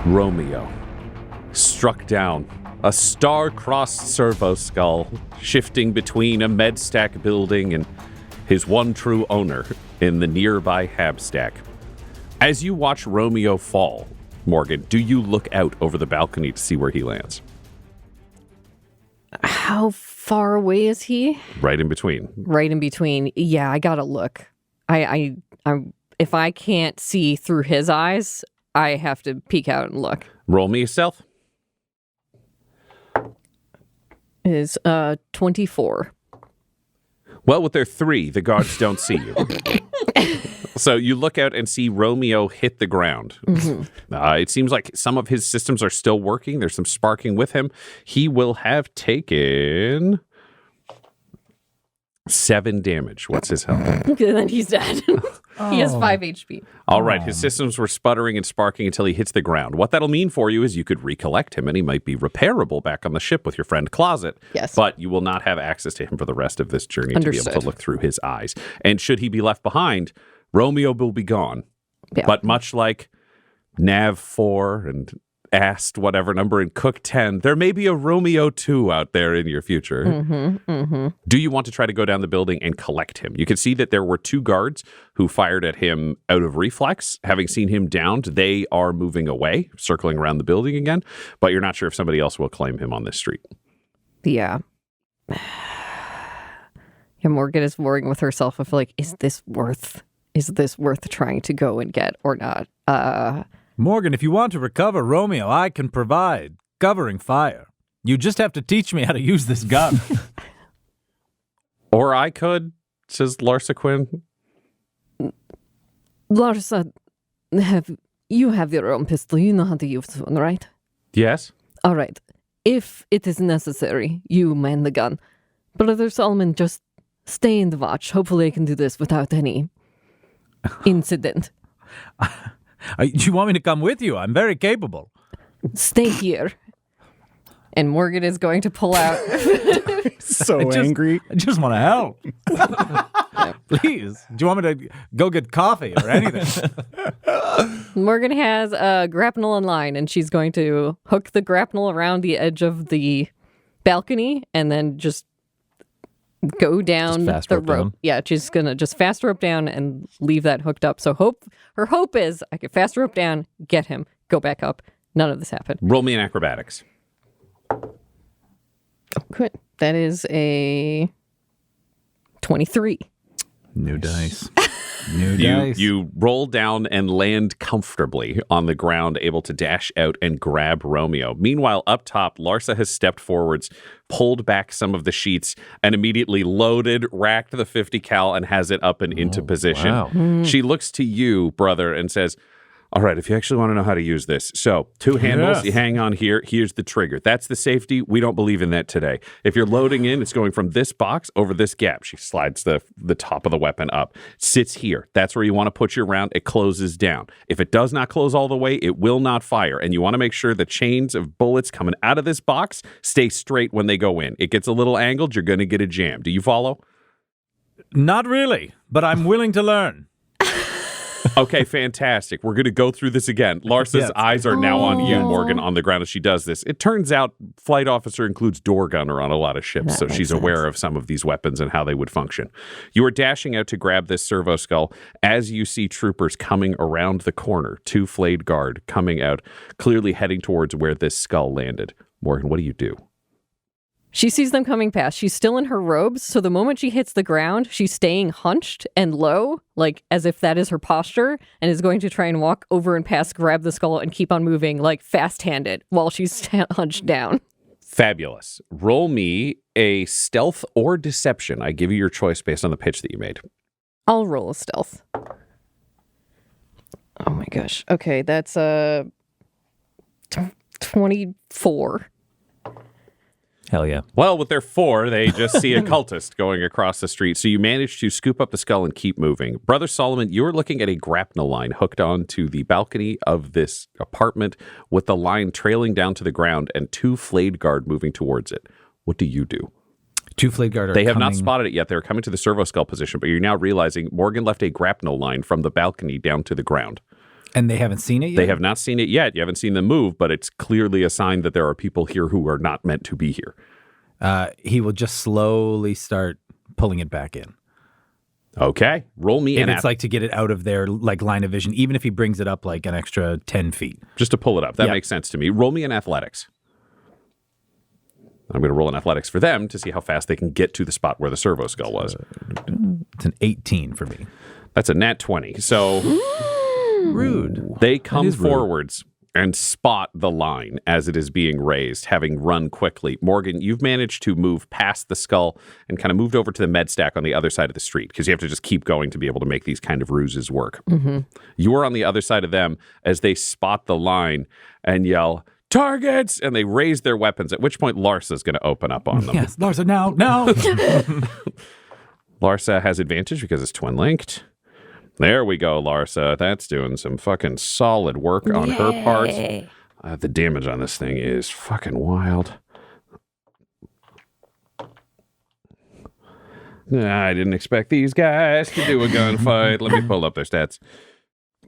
Romeo, struck down. A star-crossed servo-skull shifting between a med-stack building and his one true owner in the nearby Habstack. As you watch Romeo fall, Morgan, do you look out over the balcony to see where he lands? How far away is he? Right in between. Right in between. Yeah, I gotta look. I'm if I can't see through his eyes, I have to peek out and look. Roll me a stealth. Is 24. Well, with their 3, the guards don't see you. So you look out and see Romeo hit the ground. Mm-hmm. It seems like some of his systems are still working. There's some sparking with him. He will have taken 7 damage. What's his health? Then he's dead. He has 5 HP. All right. His systems were sputtering and sparking until he hits the ground. What that'll mean for you is you could recollect him and he might be repairable back on the ship with your friend Closet. Yes. But you will not have access to him for the rest of this journey to be able to look through his eyes. And should he be left behind, Romeo will be gone. Yeah. But much like Nav 4 and Ast whatever number and Cook 10, there may be a Romeo 2 out there in your future. Mm-hmm, mm-hmm. Do you want to try to go down the building and collect him? You can see that there were 2 guards who fired at him out of reflex. Having seen him downed, they are moving away, circling around the building again, but you're not sure if somebody else will claim him on this street. Yeah. Morgan is worrying with herself. I feel like, is this worth trying to go and get or not? Morgan, if you want to recover Romeo, I can provide covering fire. You just have to teach me how to use this gun. Or I could, says Larsa Quinn. Larsa, you have your own pistol. You know how to use one, right? Yes. All right. If it is necessary, you man the gun. Brother Solomon, just stay in the watch. Hopefully I can do this without any incident. You want me to come with you? I'm very capable. Stay here. And Morgan is going to pull out. Angry. I just want to help. Please. Do you want me to go get coffee or anything? Morgan has a grapnel in line, and she's going to hook the grapnel around the edge of the balcony and then just go down the rope. Yeah, she's going to just fast rope down and leave that hooked up. So her hope is I can fast rope down, get him, go back up. None of this happened. Roll me in acrobatics. Oh, good. That is a 23. New dice. You roll down and land comfortably on the ground, able to dash out and grab Romeo. Meanwhile, up top, Larsa has stepped forwards, pulled back some of the sheets, and immediately loaded, racked the 50 cal, and has it up and into position. Wow. She looks to you, brother, and says, all right, if you actually want to know how to use this. So 2 handles, you hang on here. Here's the trigger. That's the safety. We don't believe in that today. If you're loading in, it's going from this box over this gap. She slides the top of the weapon up. Sits here. That's where you want to put your round. It closes down. If it does not close all the way, it will not fire. And you want to make sure the chains of bullets coming out of this box stay straight when they go in. It gets a little angled, you're going to get a jam. Do you follow? Not really, but I'm willing to learn. Okay, fantastic. We're going to go through this again. Larsa's eyes are now on you, Morgan, on the ground as she does this. It turns out flight officer includes door gunner on a lot of ships, so she's aware of some of these weapons and how they would function. You are dashing out to grab this servo-skull as you see troopers coming around the corner, 2 flayed guard coming out, clearly heading towards where this skull landed. Morgan, what do you do? She sees them coming past. She's still in her robes, so the moment she hits the ground, she's staying hunched and low, like as if that is her posture, and is going to try and walk over and past, grab the skull, and keep on moving, like fast-handed, while she's hunched down. Fabulous. Roll me a stealth or deception. I give you your choice based on the pitch that you made. I'll roll a stealth. Oh my gosh. Okay, that's 24. Hell yeah. Well, with their 4, they just see a cultist going across the street. So you manage to scoop up the skull and keep moving. Brother Solomon, you're looking at a grapnel line hooked onto the balcony of this apartment with the line trailing down to the ground and 2 flayed guard moving towards it. What do you do? 2 flayed guard are They have not spotted it yet. They're coming to the servo-skull position, but you're now realizing Morgan left a grapnel line from the balcony down to the ground. And they haven't seen it yet? They have not seen it yet. You haven't seen them move, but it's clearly a sign that there are people here who are not meant to be here. He will just slowly start pulling it back in. Okay. Roll me and it's like to get it out of their like line of vision, even if he brings it up like an extra 10 feet. Just to pull it up. That makes sense to me. Roll me in athletics. I'm going to roll in athletics for them to see how fast they can get to the spot where the servo-skull was. It's an 18 for me. That's a nat 20. So rude. They come forwards and spot the line as it is being raised, having run quickly. Morgan, you've managed to move past the skull and kind of moved over to the med stack on the other side of the street because you have to just keep going to be able to make these kind of ruses work. Mm-hmm. You are on the other side of them as they spot the line and yell, "Targets!" And they raise their weapons, at which point Larsa's going to open up on them. Yes, Larsa, now. Larsa has advantage because it's twin-linked. There we go, Larsa. That's doing some fucking solid work on her part. The damage on this thing is fucking wild. I didn't expect these guys to do a gunfight. Let me pull up their stats.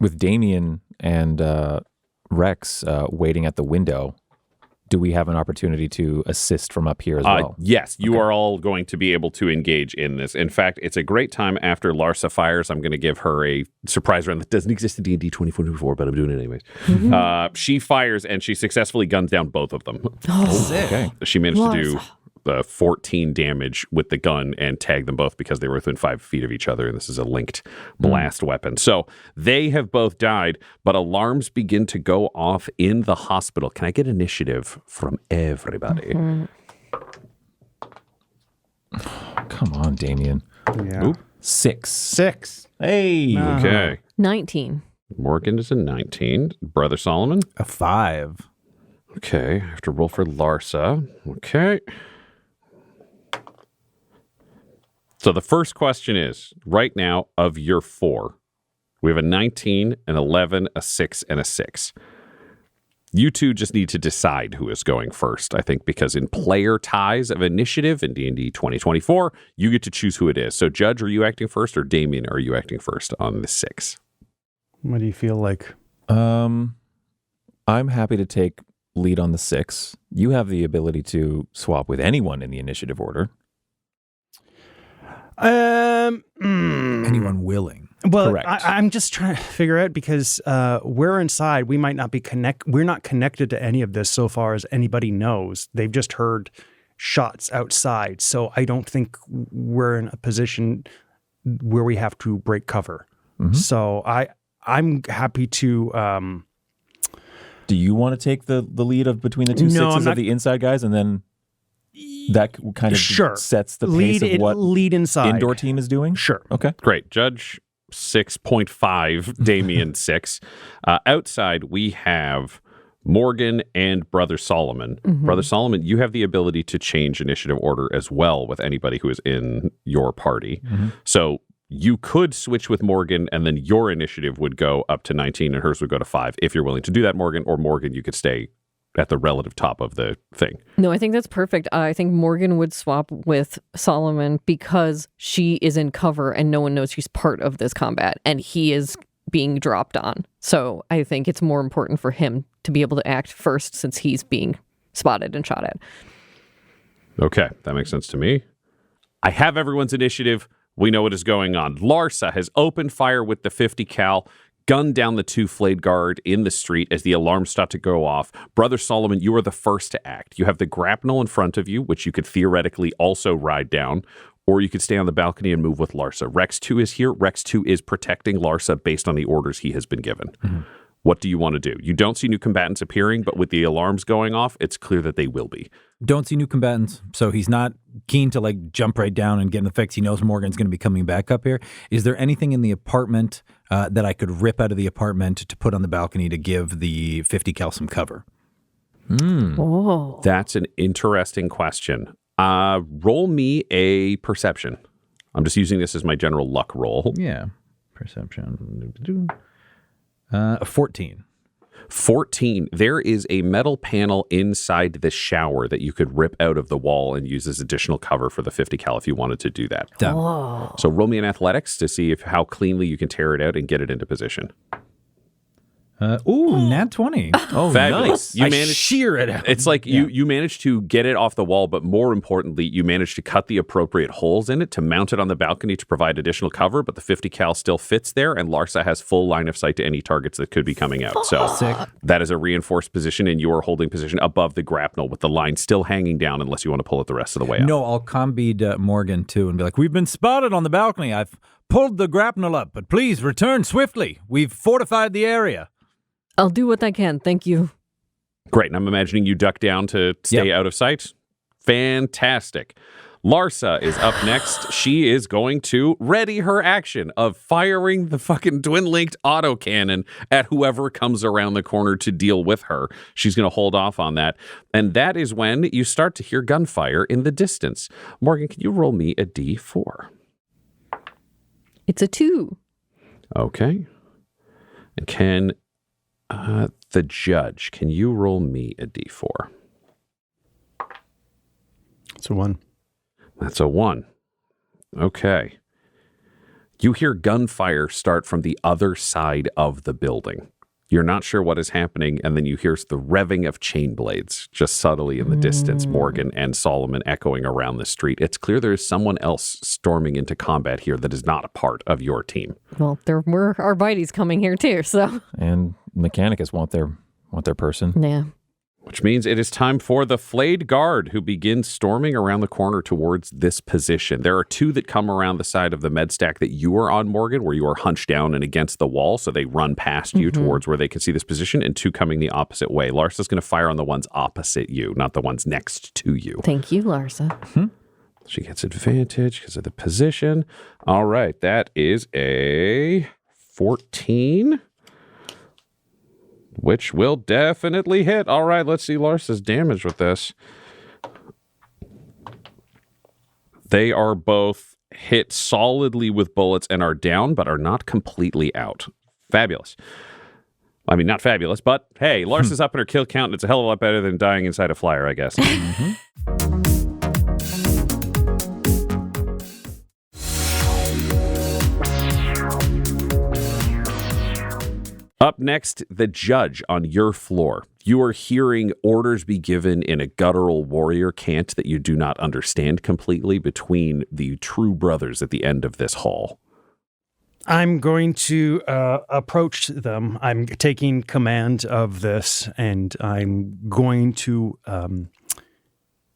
With Damien and Rex waiting at the window, do we have an opportunity to assist from up here as well? Yes, you are all going to be able to engage in this. In fact, it's a great time after Larsa fires. I'm going to give her a surprise round that doesn't exist in D&D 2024, but I'm doing it anyways. Mm-hmm. She fires, and she successfully guns down both of them. Oh, okay. She managed to do 14 damage with the gun and tag them both because they were within 5 feet of each other, and this is a linked blast weapon. So they have both died, but alarms begin to go off in the hospital. Can I get initiative from everybody? Mm-hmm. Come on, Damien. Yeah. Oop. 6. Hey. Okay. 19. Morgan is a 19. Brother Solomon? A 5. Okay. I have to roll for Larsa. Okay. So the first question is, right now, of your 4, we have a 19, an 11, a 6, and a 6. You two just need to decide who is going first, I think, because in player ties of initiative in D&D 2024, you get to choose who it is. So, Judge, are you acting first, or Damien, are you acting first on the 6? What do you feel like? I'm happy to take lead on the 6. You have the ability to swap with anyone in the initiative order. Anyone willing. Well, Correct. I'm just trying to figure out because we're inside. We might not be we're not connected to any of this so far as anybody knows. They've just heard shots outside. So I don't think we're in a position where we have to break cover. Mm-hmm. So I'm happy to. Do you want to take the lead of between the two sixes of the inside guys, and then that kind of sets the pace of what lead inside indoor team is doing? Sure. Okay. Great. Judge 6.5, Damien 6. Outside, we have Morgan and Brother Solomon. Mm-hmm. Brother Solomon, you have the ability to change initiative order as well with anybody who is in your party. Mm-hmm. So you could switch with Morgan, and then your initiative would go up to 19 and hers would go to 5 if you're willing to do that, Morgan. Or Morgan, you could stay at the relative top of the thing. No, I think that's perfect. I think Morgan would swap with Solomon because she is in cover and no one knows she's part of this combat, and he is being dropped on. So I think it's more important for him to be able to act first since he's being spotted and shot at. Okay, that makes sense to me. I have everyone's initiative. We know what is going on. Larsa has opened fire with the 50 cal, gunned down the 2 flayed guard in the street as the alarms start to go off. Brother Solomon, you are the first to act. You have the grapnel in front of you, which you could theoretically also ride down, or you could stay on the balcony and move with Larsa. Rex 2 is here. Rex 2 is protecting Larsa based on the orders he has been given. Mm-hmm. What do you want to do? You don't see new combatants appearing, but with the alarms going off, it's clear that they will be. Don't see new combatants, so he's not keen to like jump right down and get in the fix. He knows Morgan's going to be coming back up here. Is there anything in the apartment that I could rip out of the apartment to put on the balcony to give the 50 cal some cover? Oh, that's an interesting question. Roll me a perception. I'm just using this as my general luck roll. Yeah, perception. 14. 14. There is a metal panel inside the shower that you could rip out of the wall and use as additional cover for the 50 cal if you wanted to do that. Whoa. So roll me an athletics to see how cleanly you can tear it out and get it into position. Nat 20. Oh, Fabulous. nice. You I managed. shear it out. It's like you managed to get it off the wall, but more importantly, you managed to cut the appropriate holes in it to mount it on the balcony to provide additional cover, but the 50 cal still fits there, and Larsa has full line of sight to any targets that could be coming out. So Sick. that is a reinforced position, and you are holding position above the grapnel with the line still hanging down unless you want to pull it the rest of the way out. No, I'll combead Morgan too and be like, we've been spotted on the balcony. I've pulled the grapnel up, but please return swiftly. We've fortified the area. I'll do what I can. Thank you. Great, and I'm imagining you duck down to stay out of sight. Fantastic. Larsa is up next. She is going to ready her action of firing the fucking twin-linked autocannon at whoever comes around the corner to deal with her. She's going to hold off on that. And that is when you start to hear gunfire in the distance. Morgan, can you roll me a D4? It's a 2. Okay. And can the judge, can you roll me a D4? It's a 1. That's a 1. Okay. You hear gunfire start from the other side of the building. You're not sure what is happening, and then you hear the revving of chain blades just subtly in the distance, Morgan and Solomon echoing around the street. It's clear there is someone else storming into combat here that is not a part of your team. Well, there were our buddies coming here too, so. And Mechanicus want their person. Yeah. Which means it is time for the flayed guard, who begins storming around the corner towards this position. There are 2 that come around the side of the med stack that you are on, Morgan, where you are hunched down and against the wall, so they run past you towards where they can see this position, and 2 coming the opposite way. Larsa's going to fire on the ones opposite you, not the ones next to you. Thank you, Larsa. She gets advantage because of the position. All right, that is a 14. Which will definitely hit. All right, let's see Larsa's damage with this. They are both hit solidly with bullets and are down, but are not completely out. Fabulous. I mean, not fabulous, but hey, Larsa's up in her kill count, and it's a hell of a lot better than dying inside a flyer, I guess. Up next, the judge on your floor. You are hearing orders be given in a guttural warrior cant that you do not understand completely between the true brothers at the end of this hall. I'm going to approach them. I'm taking command of this, and I'm going to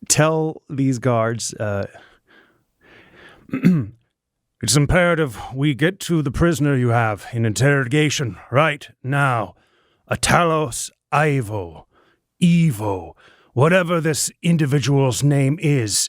tell these guards, it's imperative we get to the prisoner you have in interrogation right now. Atalos Evo, whatever this individual's name is.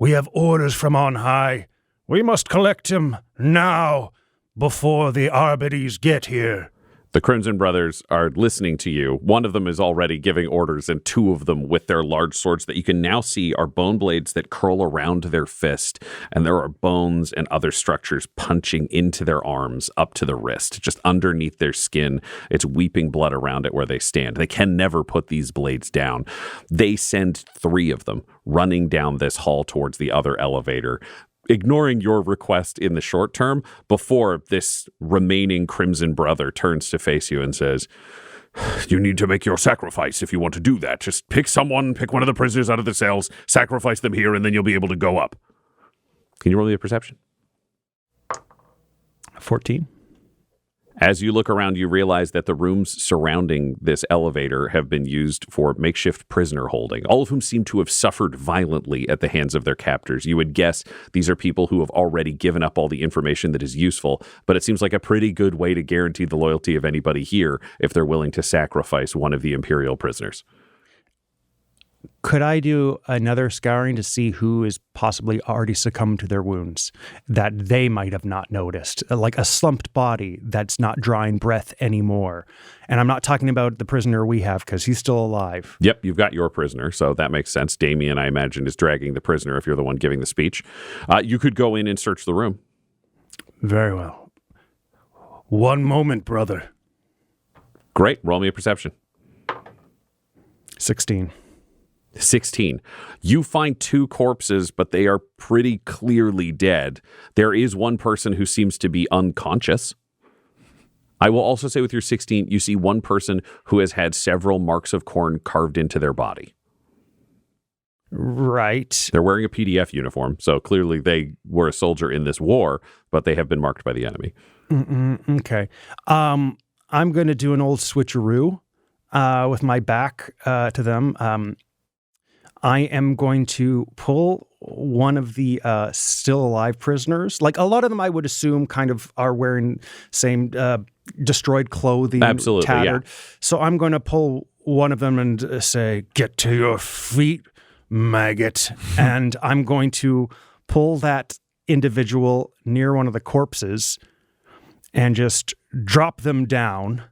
We have orders from on high. We must collect him now before the Arbites get here. The Crimson Brothers are listening to you. One of them is already giving orders, and 2 of them with their large swords that you can now see are bone blades that curl around their fist, and there are bones and other structures punching into their arms up to the wrist, just underneath their skin. It's weeping blood around it where they stand. They can never put these blades down. They send 3 of them running down this hall towards the other elevator, ignoring your request in the short term, before this remaining Crimson Brother turns to face you and says, you need to make your sacrifice if you want to do that. Just pick one of the prisoners out of the cells, sacrifice them here, and then you'll be able to go up. Can you roll me a perception? 14. As you look around, you realize that the rooms surrounding this elevator have been used for makeshift prisoner holding, all of whom seem to have suffered violently at the hands of their captors. You would guess these are people who have already given up all the information that is useful, but it seems like a pretty good way to guarantee the loyalty of anybody here if they're willing to sacrifice one of the Imperial prisoners. Could I do another scouring to see who is possibly already succumbed to their wounds that they might have not noticed? Like a slumped body that's not drawing breath anymore. And I'm not talking about the prisoner we have because he's still alive. Yep, you've got your prisoner, so that makes sense. Damien, I imagine, is dragging the prisoner if you're the one giving the speech. You could go in and search the room. Very well. One moment, brother. Great. Roll me a perception. 16. 16. You find 2 corpses, but they are pretty clearly dead. There is one person who seems to be unconscious. I will also say with your 16, you see one person who has had several marks of corn carved into their body. Right. They're wearing a PDF uniform, so clearly they were a soldier in this war, but they have been marked by the enemy. Okay. I'm going to do an old switcheroo with my back to them. I am going to pull one of the still alive prisoners. Like a lot of them, I would assume, kind of are wearing same destroyed clothing, absolutely, tattered. Yeah. So I'm going to pull one of them and say, "Get to your feet, maggot!" And I'm going to pull that individual near one of the corpses and just drop them down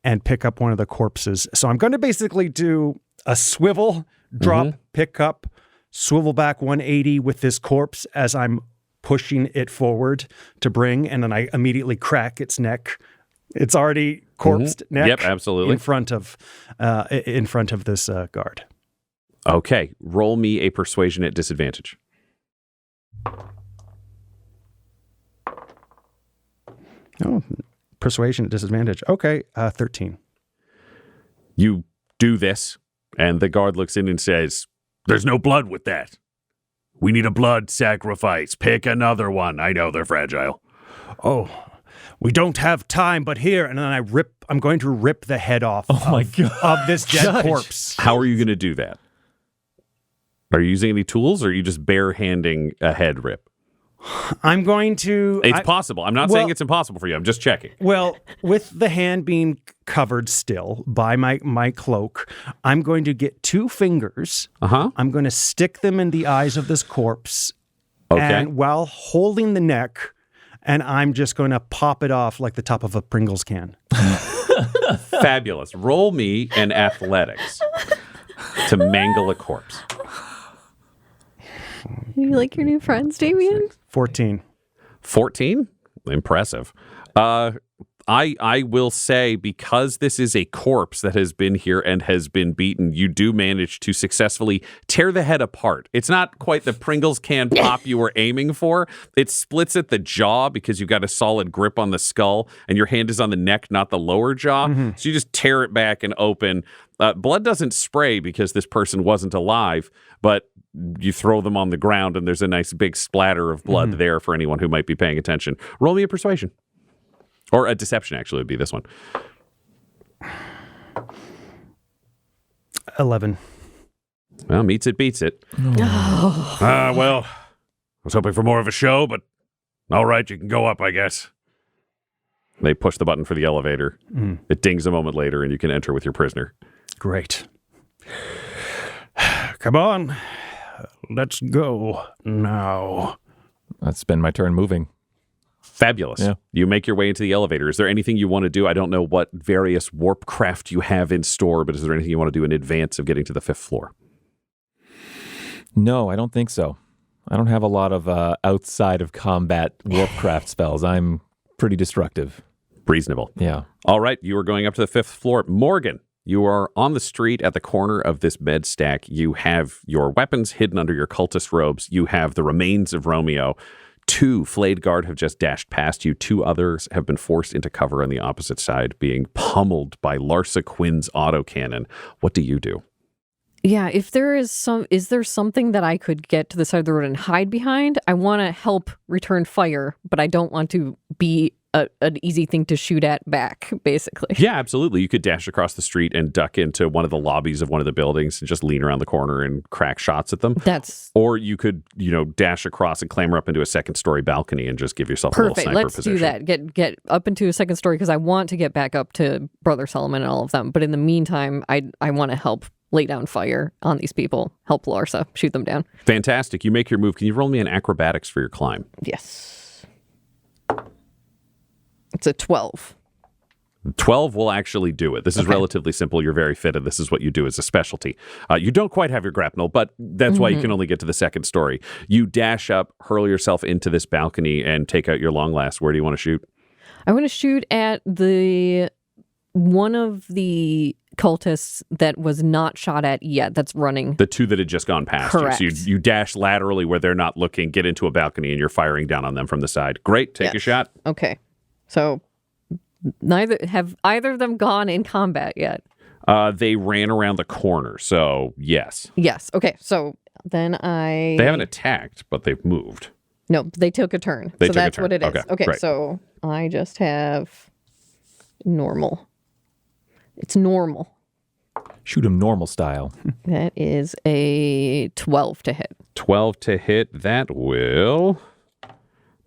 and pick up one of the corpses. So I'm going to basically do a swivel, drop, pick up, swivel back 180 with this corpse as I'm pushing it forward to bring, and then I immediately crack its neck. It's already corpsed neck. Yep, absolutely. In front of this guard. Okay, roll me a persuasion at disadvantage. Oh, persuasion at disadvantage. Okay, 13. You do this, and the guard looks in and says, "There's no blood with that. We need a blood sacrifice. Pick another one. I know they're fragile." Oh, we don't have time, but here. And then I'm going to rip the head off of this dead corpse. How are you going to do that? Are you using any tools, or are you just bare-handing a head rip? I'm going to... It's possible. I'm not saying it's impossible for you. I'm just checking. Well, with the hand being covered still by my cloak, I'm going to get 2 fingers. I'm going to stick them in the eyes of this corpse. Okay. And while holding the neck, and I'm just going to pop it off like the top of a Pringles can. Fabulous. Roll me an athletics to mangle a corpse. You like your new friends, Damien? 14. 14? Impressive. I will say, because this is a corpse that has been here and has been beaten, you do manage to successfully tear the head apart. It's not quite the Pringles can pop you were aiming for. It splits at the jaw because you've got a solid grip on the skull, and your hand is on the neck, not the lower jaw. So you just tear it back and open. Blood doesn't spray because this person wasn't alive, but you throw them on the ground, and there's a nice big splatter of blood there for anyone who might be paying attention. Roll me a persuasion. Or a deception, actually, would be this one. 11. Well, meets it, beats it. Well, I was hoping for more of a show, but all right, you can go up, I guess. They push the button for the elevator. It dings a moment later, and you can enter with your prisoner. Great. Come on. Let's go now. That's been my turn moving. Fabulous. Yeah. You make your way into the elevator. Is there anything you want to do? I don't know what various warp craft you have in store, but is there anything you want to do in advance of getting to the 5th floor? No, I don't think so. I don't have a lot of outside of combat warp craft spells. I'm pretty destructive. Reasonable. Yeah. All right. You are going up to the 5th floor. Morgan, you are on the street at the corner of this bed stack. You have your weapons hidden under your cultist robes. You have the remains of Romeo. 2 flayed guard have just dashed past you. 2 others have been forced into cover on the opposite side, being pummeled by Larsa Quinn's autocannon. What do you do? Yeah, if there is there something that I could get to the side of the road and hide behind? I want to help return fire, but I don't want to be an easy thing to shoot at back, basically. Yeah, absolutely. You could dash across the street and duck into one of the lobbies of one of the buildings and just lean around the corner and crack shots at them. Or you could, dash across and clamber up into a 2nd story balcony and just give yourself a little sniper position. Let's do that. Get up into a 2nd story because I want to get back up to Brother Solomon and all of them. But in the meantime, I want to help lay down fire on these people. Help Larsa shoot them down. Fantastic. You make your move. Can you roll me an acrobatics for your climb? Yes. It's a 12. 12 will actually do it. This is relatively simple. You're very fit, and this is what you do as a specialty. You don't quite have your grapnel, but that's why you can only get to the 2nd story. You dash up, hurl yourself into this balcony, and take out your long last. Where do you want to shoot? I want to shoot at one of the cultists that was not shot at yet, that's running. The 2 that had just gone past Correct. you. So you dash laterally where they're not looking, get into a balcony, and you're firing down on them from the side. Great. Take a shot. Okay. So Have either of them gone in combat yet? They ran around the corner, so yes. Yes. Okay. So then They haven't attacked, but they've moved. No, they took a turn. So that's what it is. Okay. Right. So I just have normal. It's normal. Shoot him normal style. That is a 12 to hit. 12 to hit. That'll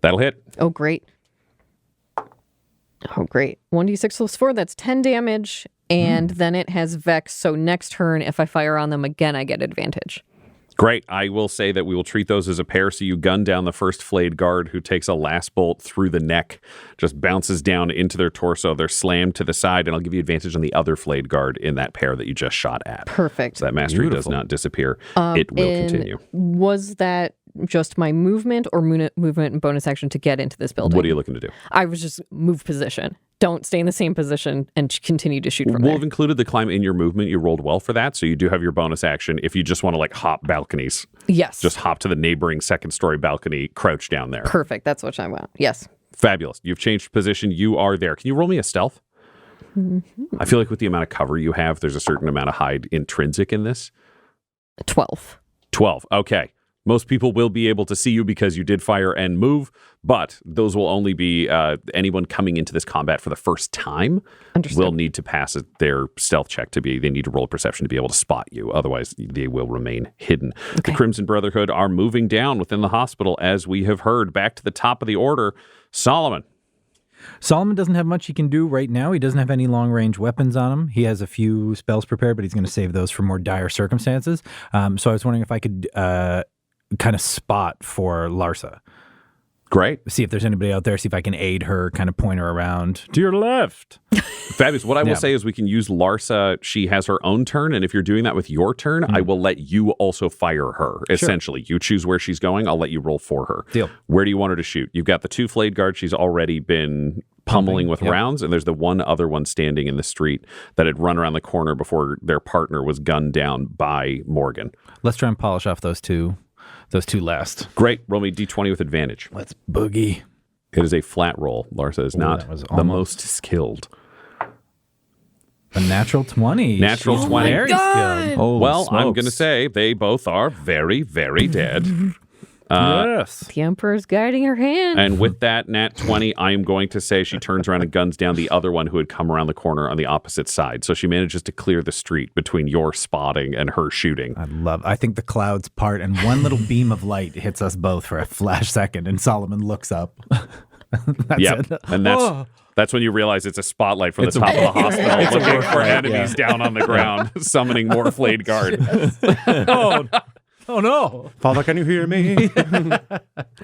hit. Oh, great. 1d6 plus 4, that's 10 damage. And then it has Vex. So next turn, if I fire on them again, I get advantage. Great. I will say that we will treat those as a pair. So you gun down the first flayed guard who takes a last bolt through the neck, just bounces down into their torso. They're slammed to the side, and I'll give you advantage on the other flayed guard in that pair that you just shot at. Perfect. So that mastery does not disappear. It will continue. Was that just my movement or movement and bonus action to get into this building? What are you looking to do? I was just move position. Don't stay in the same position and continue to shoot from there. We'll have included the climb in your movement. You rolled well for that, so you do have your bonus action if you just want to like hop balconies. Yes. Just hop to the neighboring second story balcony, crouch down there. Perfect. That's what I want. Yes. Fabulous. You've changed position. You are there. Can you roll me a stealth? Mm-hmm. I feel like with the amount of cover you have, there's a certain amount of hide intrinsic in this. 12. 12. Okay. Most people will be able to see you because you did fire and move, but those will only be anyone coming into this combat for the first time will need to pass their stealth check they need to roll a perception to be able to spot you. Otherwise, they will remain hidden. Okay. The Crimson Brotherhood are moving down within the hospital, as we have heard. Back to the top of the order, Solomon. Solomon doesn't have much he can do right now. He doesn't have any long-range weapons on him. He has a few spells prepared, but he's going to save those for more dire circumstances. So I was wondering if I could kind of spot for Larsa. Great. See if there's anybody out there, see if I can aid her, kind of point her around to your left. Fabulous. What I will say is we can use Larsa. She has her own turn, and if you're doing that with your turn, I will let you also fire her, essentially. You choose where she's going. I'll let you roll for her. Deal. Where do you want her to shoot? You've got the 2 flayed guards she's already been pummeling with rounds, and there's the one other one standing in the street that had run around the corner before their partner was gunned down by Morgan. Let's try and polish off those two last. Great. Roll me D20 with advantage. Let's boogie. It is a flat roll. Larsa is not the most skilled. A natural 20. Natural 20. Very skilled. Holy well, smokes. I'm going to say they both are very, very dead. Yes. The Emperor's guiding her hand. And with that nat 20, I am going to say she turns around and guns down the other one who had come around the corner on the opposite side. So she manages to clear the street between your spotting and her shooting. I think the clouds part and one little beam of light hits us both for a flash second, and Solomon looks up. Yep. And that's when you realize it's a spotlight from the top of the hospital looking for enemies down on the ground, summoning more flayed guard. Oh no. Father, can you hear me?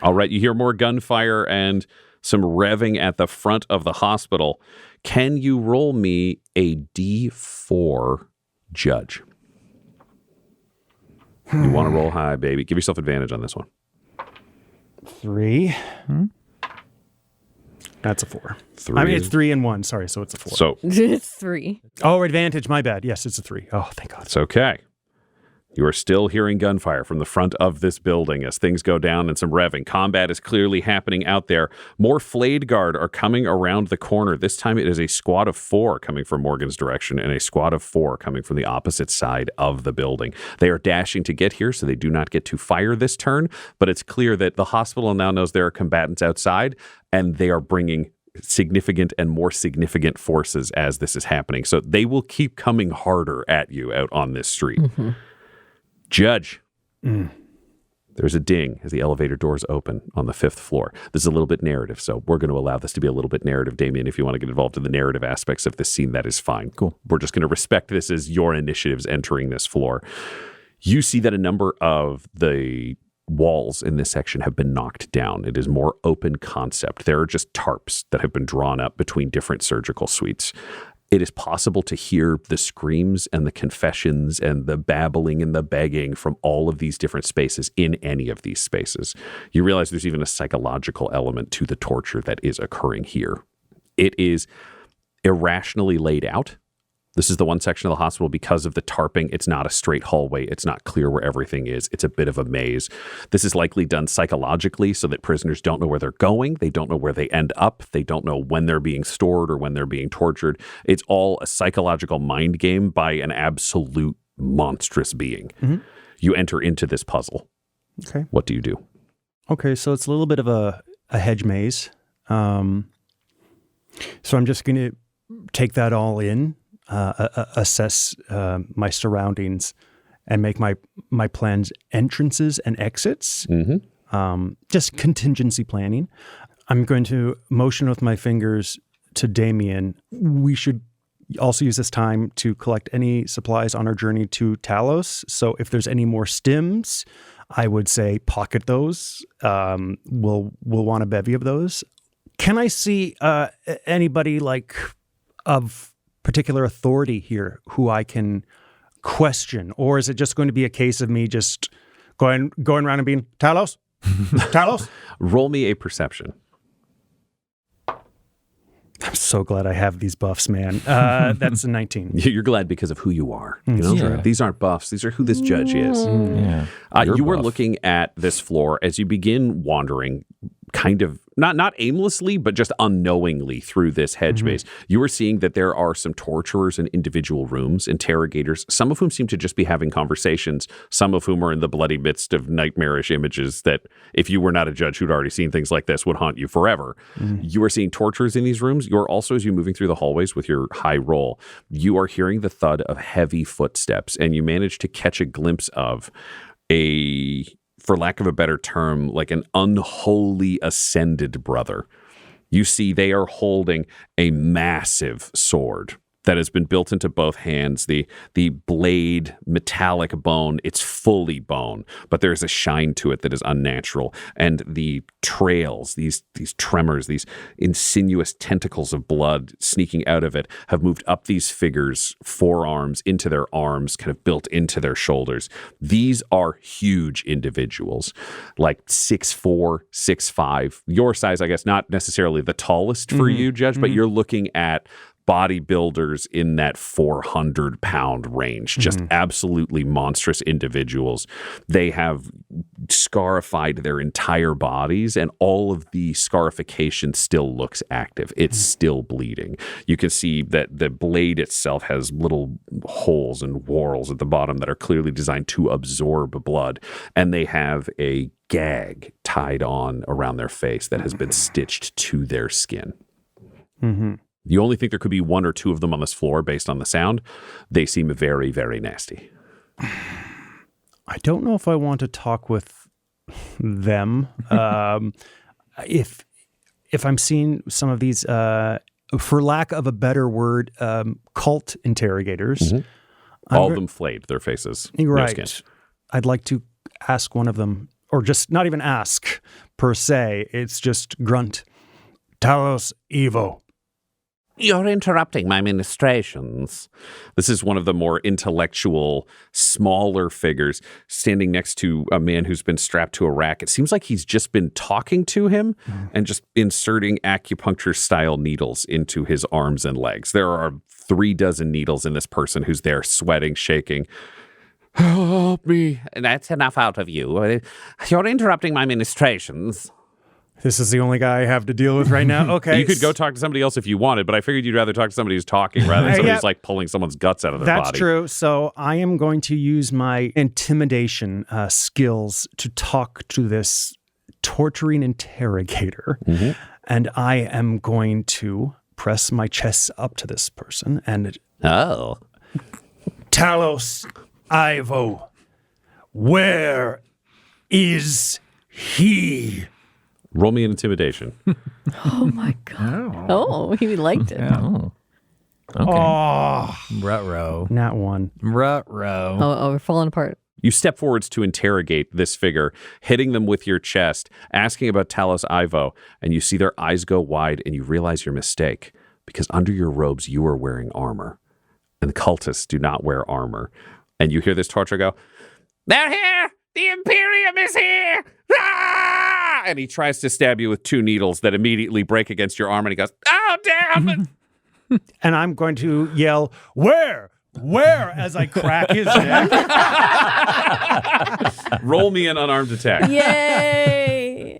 All right, you hear more gunfire and some revving at the front of the hospital. Can you roll me a D4 judge? You want to roll high, baby. Give yourself advantage on this one. 3. That's a 4. 3. I mean, it's 3 and 1. Sorry, so it's a 4. So It's 3. Oh, advantage. My bad. Yes, it's a 3. Oh, thank God. it's okay. You are still hearing gunfire from the front of this building as things go down and some revving. Combat is clearly happening out there. More flayed guard are coming around the corner. This time it is a squad of 4 coming from Morgan's direction and a squad of 4 coming from the opposite side of the building. They are dashing to get here, so they do not get to fire this turn, but it's clear that the hospital now knows there are combatants outside, and they are bringing significant and more significant forces as this is happening. So they will keep coming harder at you out on this street. Mm-hmm. Judge, there's a ding as the elevator doors open on the 5th floor. This is a little bit narrative, so we're going to allow this to be a little bit narrative. Damien, if you want to get involved in the narrative aspects of this scene, that is fine. Cool. We're just going to respect this as your initiatives entering this floor. You see that a number of the walls in this section have been knocked down. It is more open concept. There are just tarps that have been drawn up between different surgical suites. It is possible to hear the screams and the confessions and the babbling and the begging from all of these different spaces in any of these spaces. You realize there's even a psychological element to the torture that is occurring here. It is irrationally laid out. This is the one section of the hospital, because of the tarping, it's not a straight hallway. It's not clear where everything is. It's a bit of a maze. This is likely done psychologically so that prisoners don't know where they're going. They don't know where they end up. They don't know when they're being stored or when they're being tortured. It's all a psychological mind game by an absolute monstrous being. You enter into this puzzle. Okay. What do you do? Okay, so it's a little bit of a hedge maze. So I'm just going to take that all in, assess my surroundings, and make my plans, entrances and exits. Just contingency planning. I'm going to motion with my fingers to Damien. We should also use this time to collect any supplies on our journey to Talos. So if there's any more stims, I would say pocket those. We'll want a bevy of those. Can I see anybody like of particular authority here who I can question, or is it just going to be a case of me just going around and being Talos, Talos? Roll me a perception. I'm so glad I have these buffs, man. That's a 19. You're glad because of who you are. You know? These aren't buffs. These are who this judge is. You were looking at this floor as you begin wandering, kind of not aimlessly, but just unknowingly through this hedge maze. You were seeing that there are some torturers in individual rooms, interrogators, some of whom seem to just be having conversations, some of whom are in the bloody midst of nightmarish images that, if you were not a judge who'd already seen things like this, would haunt you forever. You are seeing torturers in these rooms. You're also, as you're moving through the hallways with your high roll, you are hearing the thud of heavy footsteps, and you manage to catch a glimpse of a, for lack of a better term, like an unholy ascended brother. You see they are holding a massive sword that has been built into both hands. The blade, metallic bone, it's fully bone, but there's a shine to it that is unnatural. And the trails, these tremors, these insidious tentacles of blood sneaking out of it have moved up these figures' forearms into their arms, kind of built into their shoulders. These are huge individuals, like 6'4", 6'5". Your size, I guess, not necessarily the tallest for you, Judge, but you're looking at bodybuilders in that 400-pound range, just absolutely monstrous individuals. They have scarified their entire bodies, and all of the scarification still looks active. It's still bleeding. You can see that the blade itself has little holes and whorls at the bottom that are clearly designed to absorb blood, and they have a gag tied on around their face that has been stitched to their skin. You only think there could be one or two of them on this floor based on the sound. They seem very, very nasty. I don't know if I want to talk with them. If I'm seeing some of these, for lack of a better word, cult interrogators. All of them flayed, their faces. Right. No skin. I'd like to ask one of them, or just not even ask per se. It's just grunt. Talos Evo. You're interrupting my ministrations. This is one of the more intellectual, smaller figures standing next to a man who's been strapped to a rack. It seems like he's just been talking to him and just inserting acupuncture-style needles into his arms and legs. There are 36 needles in this person who's there, sweating, shaking. Help me. That's enough out of you. You're interrupting my ministrations. This is the only guy I have to deal with right now. Okay. You could go talk to somebody else if you wanted, but I figured you'd rather talk to somebody who's talking rather than somebody who's like pulling someone's guts out of their body. That's true. So I am going to use my intimidation skills to talk to this torturing interrogator. And I am going to press my chest up to this person and... Talos Ivo, where is he? Roll me an intimidation. Oh my god! Oh, he liked it. Oh. Okay. Oh, Ruh-roh. not one. Ruh-roh. Oh, we're falling apart. You step forwards to interrogate this figure, hitting them with your chest, asking about Talos Ivo, and you see their eyes go wide and you realize your mistake because under your robes you are wearing armor, and the cultists do not wear armor. And you hear this torturer go, "They're here! The Imperium is here! Ah!" And he tries to stab you with 2 needles that immediately break against your arm, and he goes, "Oh, damn it!" And I'm going to yell, "Where? Where?" as I crack his neck. Roll me an unarmed attack. Yay!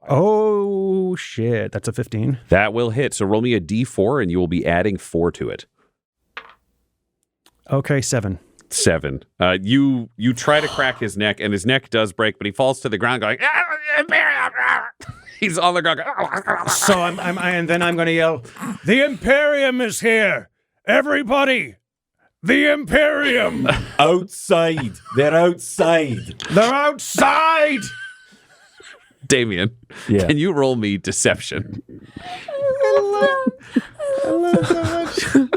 Oh, shit. That's a 15. That will hit. So roll me a d4, and you will be adding 4 to it. Okay, 7. 7. You try to crack his neck, and his neck does break, but he falls to the ground going, he's on the ground going, So and then I'm going to yell, "The Imperium is here! Everybody! The Imperium! Outside. They're outside. They're outside!" Damien, Yeah. can you roll me deception? I love so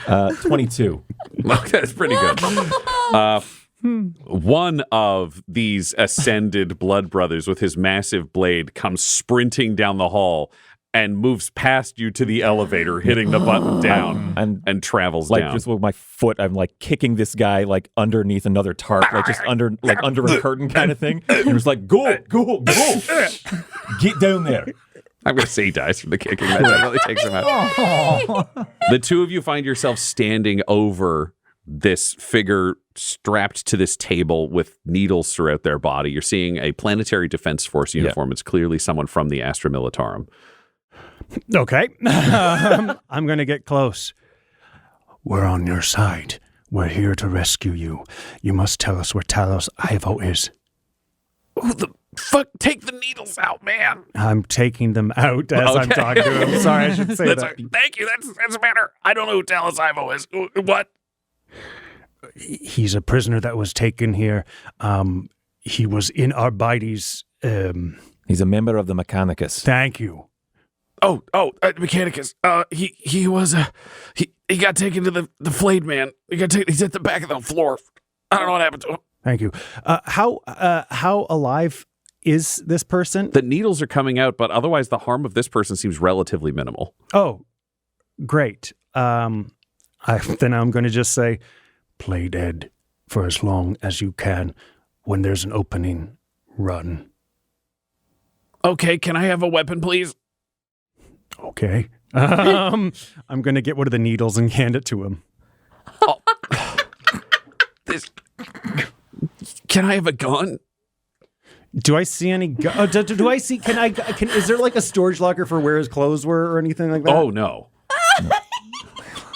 much. 22. That's pretty good. One of these ascended blood brothers with his massive blade comes sprinting down the hall and moves past you to the elevator, hitting the button down and travels Like down. just with my foot, I'm like kicking this guy like underneath another tarp, like just under a curtain kind of thing. And he was like, go. Get down there. I'm going to say he dies from the kicking. That definitely takes him out. The two of you find yourself standing over this figure strapped to this table with needles throughout their body. You're seeing a Planetary Defense Force uniform. It's clearly someone from the Astra Militarum. Okay. I'm going to get close. "We're on your side. We're here to rescue you. You must tell us where Talos Ivo is." Who the fuck? Take the needles out, man. I'm taking them out as I'm talking to him. Sorry, I should say that. Thank you. That's better. I don't know who Talos Ivo is. What? He's a prisoner that was taken here. He was in Arbites. He's a member of the Mechanicus. Thank you. Mechanicus. He was he got taken to the flayed man. He's at the back of the floor. I don't know what happened to him. Thank you. How alive is this person? The needles are coming out, but otherwise the harm of this person seems relatively minimal. Oh, great. Then I'm going to just say, "Play dead for as long as you can. When there's an opening, run." Okay, can I have a weapon, please? Okay. I'm going to get one of the needles and hand it to him. Can I have a gun? Do I see any? Do I see? Is there like a storage locker for where his clothes were or anything like that? Oh no.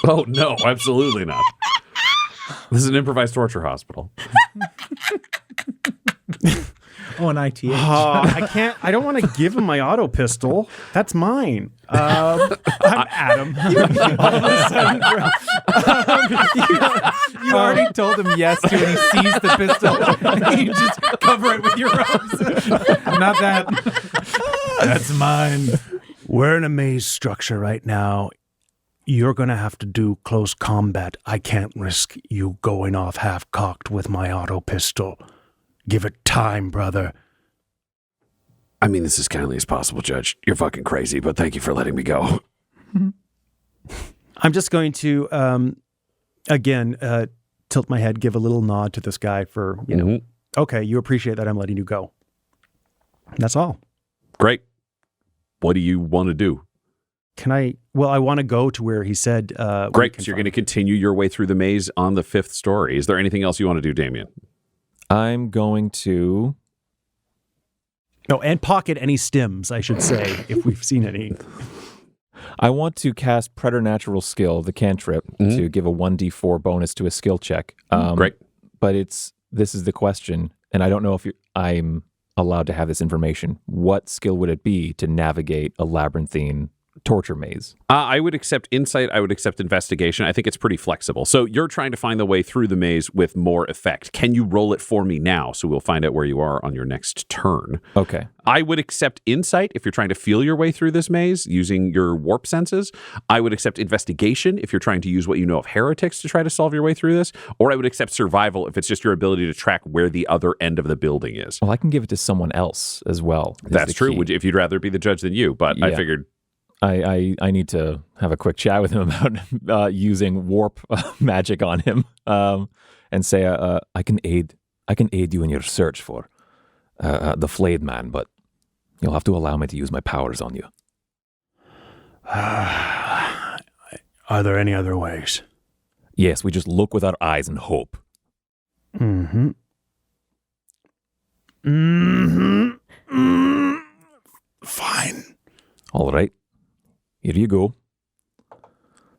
Oh no, absolutely not. This is an improvised torture hospital. Oh, an ITH. I can't. I don't want to give him my auto pistol. That's mine. I'm Adam. All of a sudden, You already told him yes to, and he sees the pistol. You just cover it with your robes. Not that. That's mine. We're in a maze structure right now. You're going to have to do close combat. I can't risk you going off half-cocked with my auto pistol. Give it time, brother. I mean this as kindly as possible, Judge. You're fucking crazy, but thank you for letting me go. I'm just going to, again, tilt my head, give a little nod to this guy for, okay, you appreciate that I'm letting you go. That's all. Great. What do you want to do? I want to go to where he said. Great. So you're going to continue your way through the maze on the 5th story. Is there anything else you want to do, Damien? I'm going to... No, and pocket any stims, I should say, if we've seen any. I want to cast Preternatural Skill, the cantrip, to give a 1d4 bonus to a skill check. Great. But this is the question, and I don't know if I'm allowed to have this information. What skill would it be to navigate a labyrinthine torture maze? I would accept insight. I would accept investigation. I think it's pretty flexible. So you're trying to find the way through the maze with more effect. Can you roll it for me now? So we'll find out where you are on your next turn. Okay. I would accept insight if you're trying to feel your way through this maze using your warp senses. I would accept investigation if you're trying to use what you know of heretics to try to solve your way through this. Or I would accept survival if it's just your ability to track where the other end of the building is. Well, I can give it to someone else as well. That's true. If you'd rather be the judge than you, but I figured... I need to have a quick chat with him about using warp magic on him, and say I can aid you in your search for the flayed man, but you'll have to allow me to use my powers on you. Are there any other ways? Yes, we just look with our eyes and hope. Mm-hmm. Fine. All right. Here you go.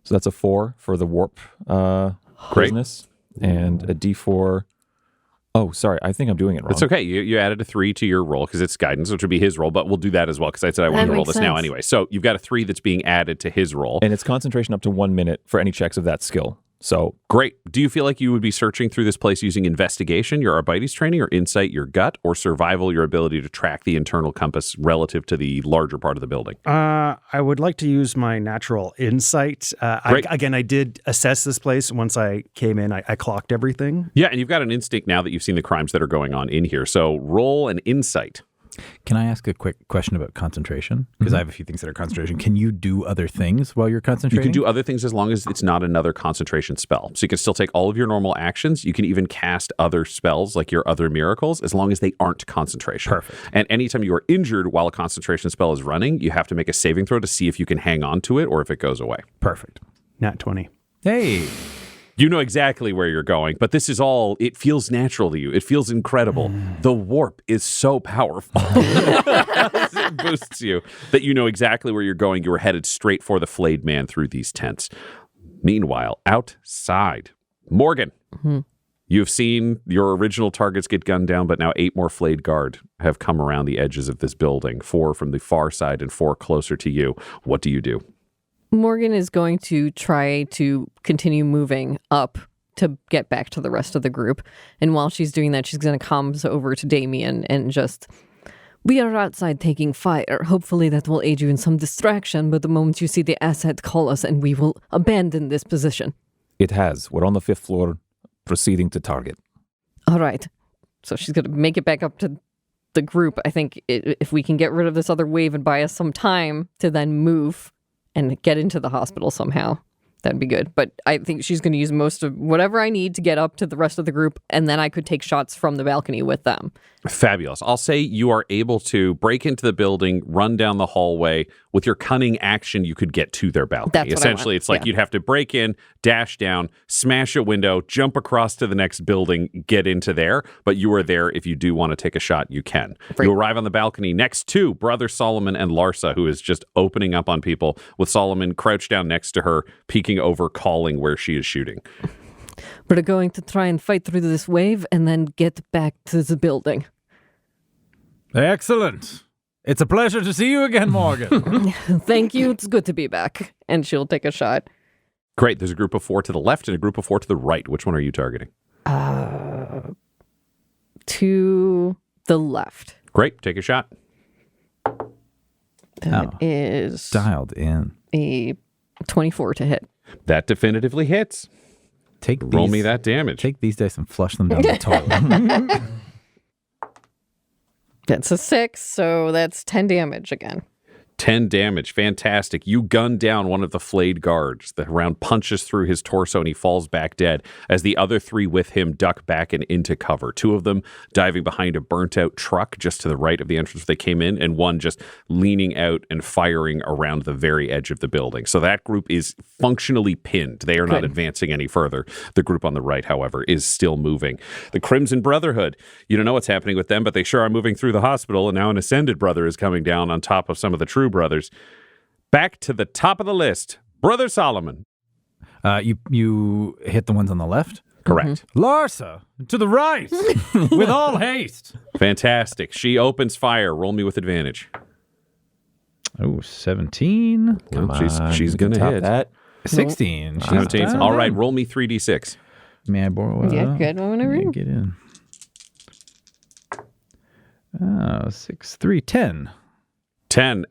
So that's a 4 for the warp business, and a D4. Oh, sorry. I think I'm doing it wrong. It's okay. You added a 3 to your roll because it's guidance, which would be his roll, but we'll do that as well because I said I wanted to roll this now anyway. So you've got a 3 that's being added to his roll. And it's concentration up to 1 minute for any checks of that skill. So great. Do you feel like you would be searching through this place using investigation, your Arbites training, or insight, your gut, or survival, your ability to track the internal compass relative to the larger part of the building? I would like to use my natural insight. I did assess this place once I came in. I clocked everything. Yeah, and you've got an instinct now that you've seen the crimes that are going on in here. So roll an insight. Can I ask a quick question about concentration? Because I have a few things that are concentration. Can you do other things while you're concentrating? You can do other things as long as it's not another concentration spell. So you can still take all of your normal actions. You can even cast other spells like your other miracles as long as they aren't concentration. Perfect. And anytime you are injured while a concentration spell is running, you have to make a saving throw to see if you can hang on to it or if it goes away. Perfect. Nat 20. Hey. You know exactly where you're going, but this is all, it feels natural to you. It feels incredible. The warp is so powerful. It boosts you that you know exactly where you're going. You were headed straight for the flayed man through these tents. Meanwhile, outside, Morgan, you've seen your original targets get gunned down, but now 8 more flayed guard have come around the edges of this building, 4 from the far side and 4 closer to you. What do you do? Morgan is going to try to continue moving up to get back to the rest of the group. And while she's doing that, she's going to comms over to Damien and just, we are outside taking fire. Hopefully that will aid you in some distraction, but the moment you see the asset, call us and we will abandon this position. it has. We're on the 5th floor, proceeding to target. All right. So she's going to make it back up to the group. I think if we can get rid of this other wave and buy us some time to then move and get into the hospital somehow, that'd be good. But I think she's going to use most of whatever I need to get up to the rest of the group, and then I could take shots from the balcony with them. Fabulous. I'll say you are able to break into the building, run down the hallway. With your cunning action, you could get to their balcony. That's what Essentially, I want. it's like you'd have to break in, dash down, smash a window, jump across to the next building, get into there. But you are there. If you do want to take a shot, you can. Great. You arrive on the balcony next to Brother Solomon and Larsa, who is just opening up on people, with Solomon crouched down next to her, peeking over, calling where she is shooting. We're going to try and fight through this wave and then get back to the building. Excellent. It's a pleasure to see you again, Morgan. Thank you. It's good to be back. And she'll take a shot. Great. There's a group of 4 to the left and a group of 4 to the right. Which one are you targeting? To the left. Great. Take a shot. That is Dialed in. a 24 to hit. That definitively hits. Roll me that damage. Take these dice and flush them down the toilet. That's a 6, so that's 10 damage again. 10 damage. Fantastic. You gun down one of the flayed guards. The round punches through his torso and he falls back dead as the other 3 with him duck back and into cover. 2 of them diving behind a burnt out truck just to the right of the entrance they came in, and 1 just leaning out and firing around the very edge of the building. So that group is functionally pinned. They are not advancing any further. The group on the right, however, is still moving. The Crimson Brotherhood, you don't know what's happening with them, but they sure are moving through the hospital, and now an Ascended Brother is coming down on top of some of the True Brothers. Back to the top of the list, Brother Solomon. You hit the ones on the left? Correct. Larsa, to the right, with all haste. Fantastic. She opens fire. Roll me with advantage. Oh, 17. She's going to hit. That. 16. 17. All right, roll me 3d6. May I borrow? Yeah, good. Whenever you Get in. 6, 3, 10. 10.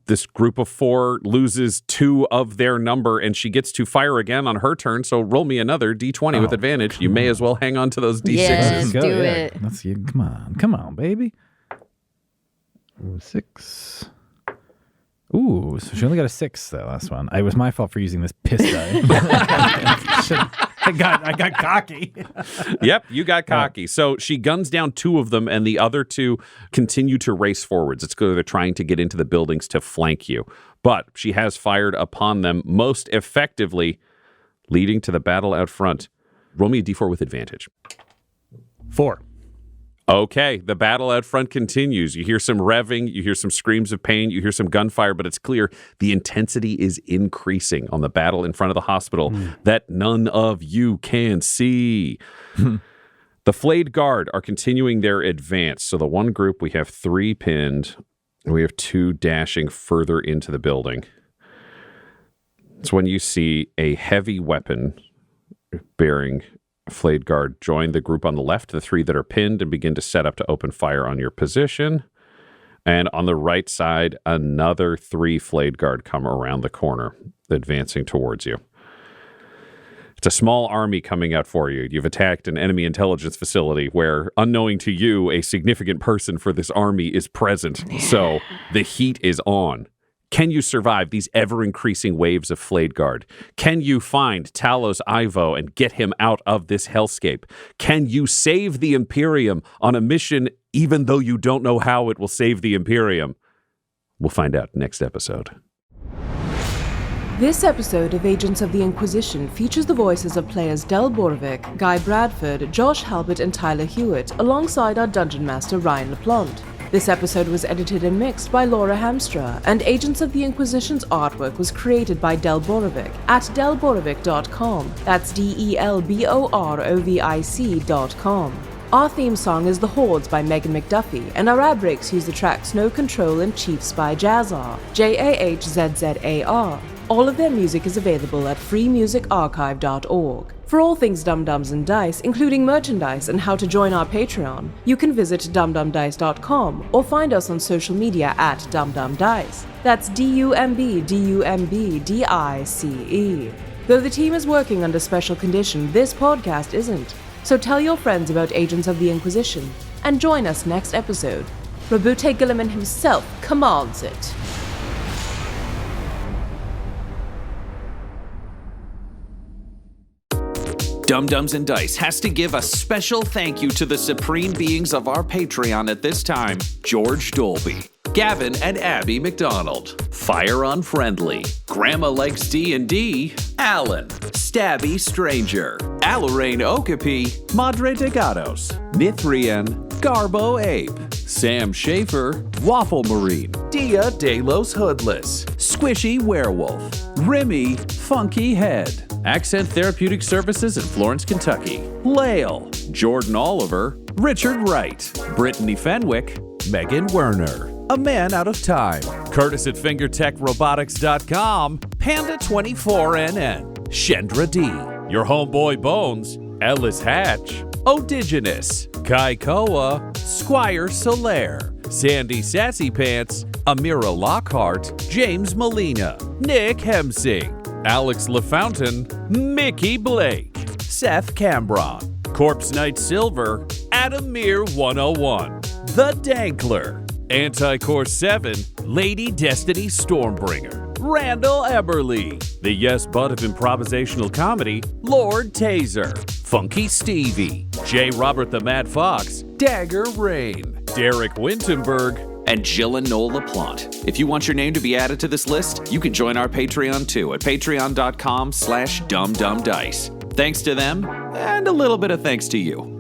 This group of 4 loses 2 of their number, and she gets to fire again on her turn. So roll me another d20 with advantage. You may as well hang on to those d6s. Yes. Do it. Let's see. Come on, baby. 6. Ooh, so she only got a 6 that last one. It was my fault for using this piss die. I got cocky. Yep, you got cocky. So she guns down 2 of them, and the other 2 continue to race forwards. It's clear they're trying to get into the buildings to flank you. But she has fired upon them most effectively, leading to the battle out front. Roll me a d4 with advantage. 4. Okay, the battle out front continues. You hear some revving, you hear some screams of pain, you hear some gunfire, but it's clear the intensity is increasing on the battle in front of the hospital that none of you can see. The Flayed Guard are continuing their advance. So the one group, we have 3 pinned, and we have 2 dashing further into the building. It's when you see a heavy weapon bearing Flayed Guard join the group on the left, the 3 that are pinned, and begin to set up to open fire on your position. And on the right side, another 3 Flayed Guard come around the corner, advancing towards you. It's a small army coming out for you. You've attacked an enemy intelligence facility where, unknowing to you, a significant person for this army is present. So the heat is on. Can you survive these ever-increasing waves of Flayed Guard? Can you find Talos Ivo and get him out of this hellscape? Can you save the Imperium on a mission even though you don't know how it will save the Imperium? We'll find out next episode. This episode of Agents of the Inquisition features the voices of players Del Borovic, Guy Bradford, Josh Halbot, and Tyler Hewitt, alongside our Dungeon Master Ryan LaPlante. This episode was edited and mixed by Laura Hamstra, and Agents of the Inquisition's artwork was created by Del Borovic at delborovic.com. That's DELBOROVIC.com. Our theme song is The Hordes by Megan McDuffie, and our ad breaks use the tracks No Control and Chiefs by Jazzar, JAHZZAR. All of their music is available at freemusicarchive.org. For all things Dum-Dums and Dice, including merchandise and how to join our Patreon, you can visit dumdumdice.com or find us on social media at dumdumdice. That's DUMBDUMBDICE. Though the team is working under special condition, this podcast isn't. So tell your friends about Agents of the Inquisition and join us next episode. Rabute Gilliman himself commands it. Dum-Dums and Dice has to give a special thank you to the supreme beings of our Patreon at this time: George Dolby, Gavin and Abby McDonald, Fire Unfriendly, Grandma Likes D&D, Alan, Stabby Stranger, Alarain Okapi, Madre de Gatos, Mithrian, Garbo Ape, Sam Schaefer, Waffle Marine, Dia de los Hoodless, Squishy Werewolf, Remy Funky Head, Accent Therapeutic Services in Florence, Kentucky, Lael, Jordan Oliver, Richard Wright, Brittany Fenwick, Megan Werner, A Man Out of Time, Curtis at FingerTechRobotics.com, Panda24NN, Shendra D, Your Homeboy Bones, Ellis Hatch, Odigenous, Kai Koa, Squire Solaire, Sandy Sassy Pants, Amira Lockhart, James Molina, Nick Hemsing, Alex LaFountain, Mickey Blake, Seth Cambron, Corpse Knight Silver, Adamir 101, The Dankler, Anticore 7, Lady Destiny Stormbringer, Randall Eberly, the Yes Bud of improvisational comedy, Lord Taser, Funky Stevie, J. Robert the Mad Fox, Dagger Rain, Derek Wintenberg, and Jill and Noel LaPlante. If you want your name to be added to this list, you can join our Patreon too at patreon.com/dumdumdice. Thanks to them, and a little bit of thanks to you.